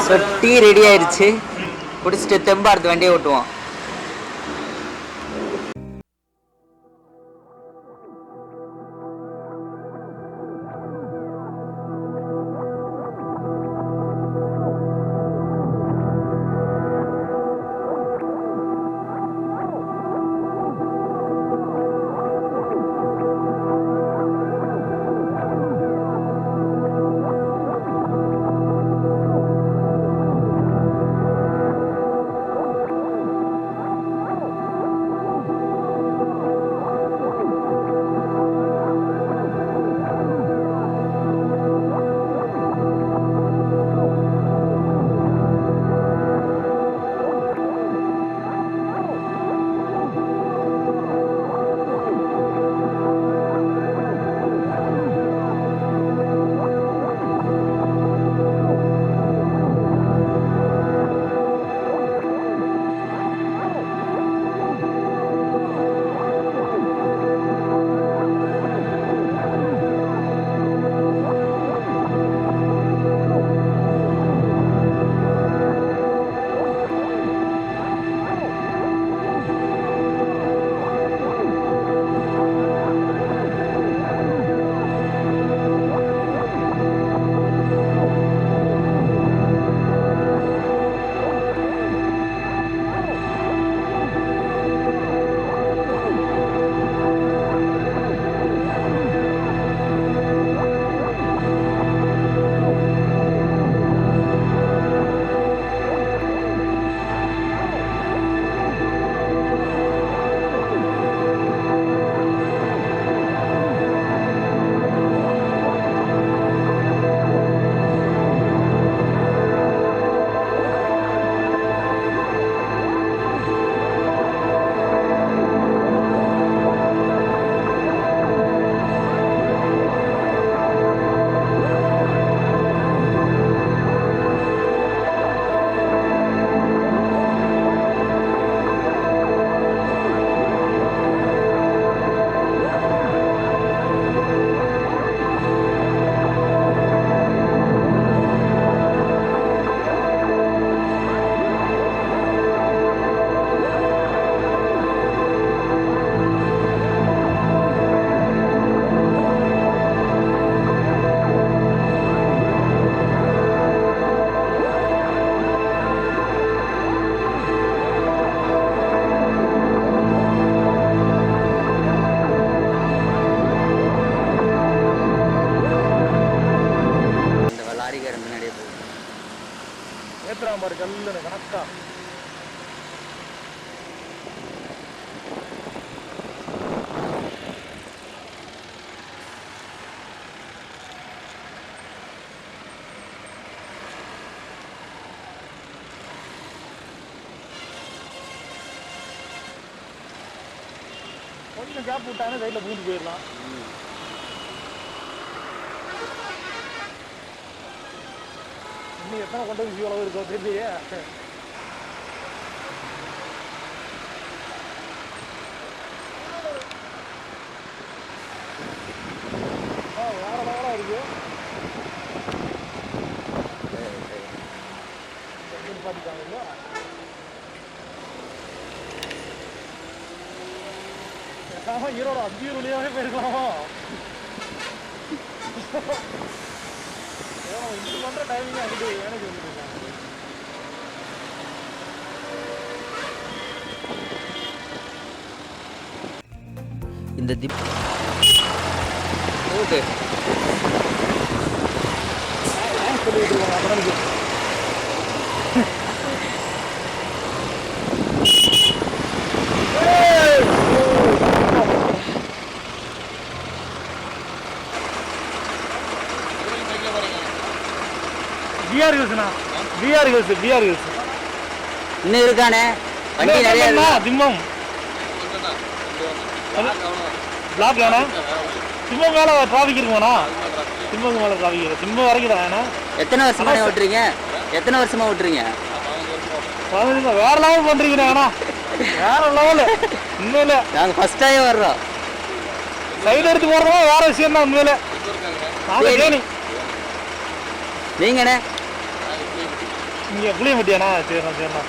So tea ready ஆயிடுச்சு, குடிச்சிட்டு தெம்பா எடுத்து வண்டியை ஓட்டுவோம். கணக்கா கொஞ்சம் கேப் விட்டாங்க சைடில் பூந்து போயிடலாம். இன்னும் எத்தனை கொண்டு வந்து அளவு இருக்கோ தெரியலையே. வேற லெவலாக இருக்கு. பார்த்துட்டாங்க இல்லையா? ஈரோட அத்தியூர் வழியாவே போயிருக்கலாமா? இது பண்ற டைமிங் அங்கிட்டு எனக்கு வந்துருக்காங்க. இந்த திப் ஓகே சொல்லிட்டு அப்புறம் பிஆர் ஹில்ஸ்னா பிஆர் ஹில்ஸ் இன்னும் இருக்கானே வண்டி நிறைய திம்மம் பிளாக் வேணா திம்மம் மேலே டிராஃபிக் இருக்குமாண்ணா? திம்மம் மேலே டிராஃபிக் இருக்கு. திம்மம் வரைக்கும் தான் வேணா. எத்தனை வருஷமா ஓட்டுறீங்க? எத்தனை வருஷமா ஓட்டுறீங்க? வேற லெவல் பண்றீங்கண்ணா. வேணா வேற லெவலு உண்மையில. நாங்கள் ஃபர்ஸ்டாகவே வர்றோம். சைடு எடுத்து போடுறோம் வேற விஷயம் தான் உண்மையில. நாங்கள் தேனி. நீங்கண்ணே இங்கே புளியம்பட்டியாண்ணா? சரிண்ணா சரிண்ணா.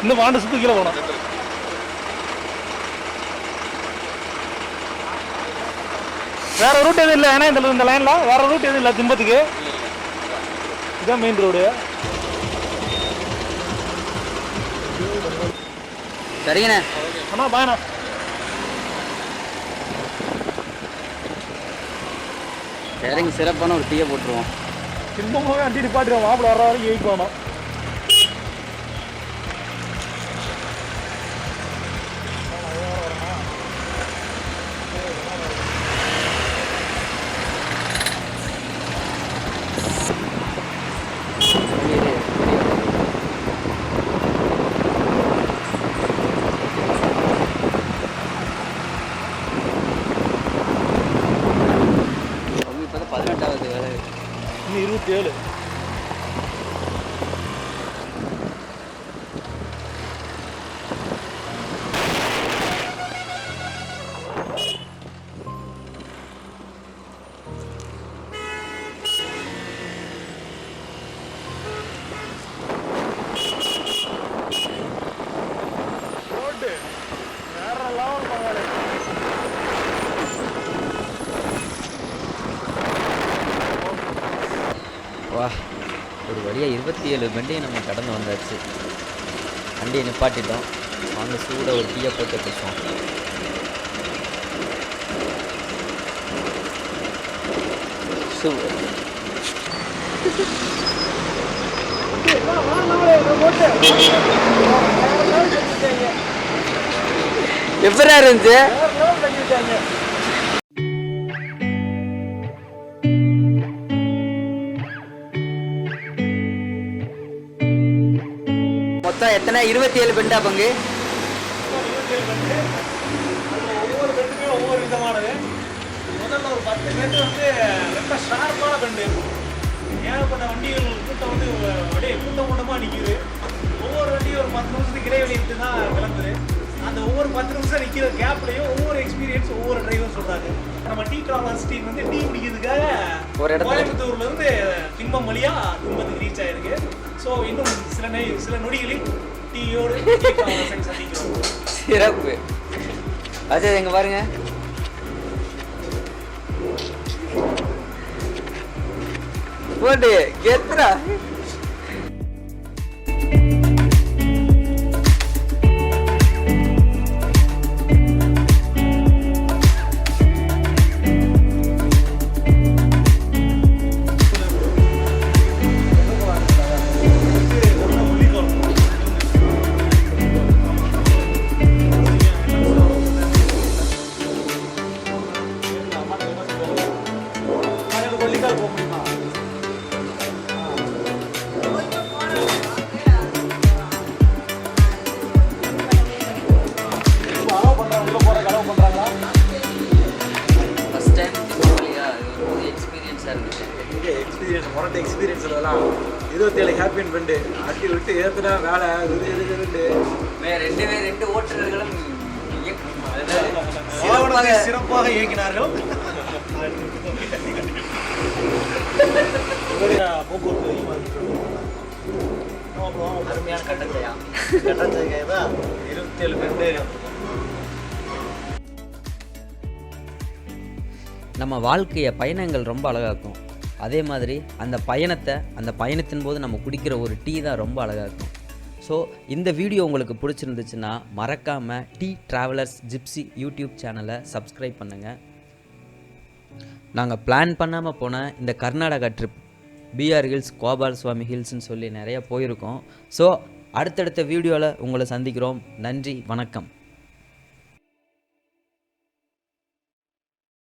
இன்னும் 12 சுற்று கீழே போகணும். வேற ரூட் எதுவும் இல்லை ஏன்னா இந்த லைனில் வேற ரூட் எதுவும் இல்லை திம்பத்துக்கு. இதுதான் மெயின் ரோடு. சரிங்கண்ணே. அண்ணா பாயண்ணா. சரிங்க, சிறப்பான ஒரு டீயை போட்டுருவோம். திம்பமாக அண்டி நிப்பாட்டிடுவோம். மாப்பிள்ள வர வரைக்கும் வெயிட் பண்ணணும். இப்போ 18வது வேலை. இன்னும் 27. வா, ஒரு வழியாக 27 வண்டியை நம்ம கடந்து வந்தாச்சு. வண்டியை நிப்பாட்டிட்டோம். வாங்க சூட ஒரு டீயை போட்டு பேசுவோம். எப்படி இருந்துச்சு? மொத்தம் எத்தனை? 27 பெண்டா பங்கு. ஒவ்வொரு பெண்டுமே ஒவ்வொரு விதமானது. முதல்ல ஒரு 10 பெண்டு வந்து ரொம்ப ஷார்ப்பான பெண்டு. ஏகப்பட்ட வண்டிகள் கூட்டம் வந்து அப்படியே கூட்டமாக நிற்கிது. ஒவ்வொரு வண்டியும் ஒரு 10 நிமிஷத்துக்கு இடைவெளி இருந்து தான் கிளம்புது. அந்த ஒவ்வொரு 10 நிமிஷம் நிற்கிற கேப்லையும் ஒவ்வொரு எக்ஸ்பீரியன்ஸ் ஒவ்வொரு டிரைவர் சொல்கிறாங்க. நம்ம டீ டிராவலர்ஸ் டீம் வந்து டீ குடிக்கிறதுக்காக கோயம்புத்தூர்லேருந்து திம்பம் வழியாக திம்பத்துக்கு ரீச் ஆயிருக்கு. ஸோ இன்னும் சில நொடிகளில் டீயோடு சந்திக்கிறோம். சிறப்பு. அது எங்க பாருங்க. போடு கெத்துறா. எக்ஸ்பீரியன்ஸ் சொல்லலாம். 27 ஹேப்பி பெண்டு அட்டி விட்டு ஏற்றுனா வேலை ரெண்டு ஓட்டுநர்களும் சிறப்பாக இயக்கினார்கள். அருமையான கட்டத்தையா 27 பெண்டு. நம்ம வாழ்க்கையை பயணங்கள் ரொம்ப அழகாக்கும். அதே மாதிரி அந்த பயணத்தின் போது நம்ம குடிக்கிற ஒரு டீ தான் ரொம்ப அழகாக இருக்கும். ஸோ இந்த வீடியோ உங்களுக்கு பிடிச்சிருந்துச்சுன்னா மறக்காமல் டீ ட்ராவலர்ஸ் ஜிப்சி யூடியூப் சேனலை சப்ஸ்கிரைப் பண்ணுங்கள். நாங்கள் பிளான் பண்ணாமல் போன இந்த Karnataka trip BR hills, Gopal Swamy ஹில்ஸ்ன்னு சொல்லி நிறைய போயிருக்கோம். ஸோ அடுத்தடுத்த வீடியோவில் உங்களை சந்திக்கிறோம். நன்றி, வணக்கம்.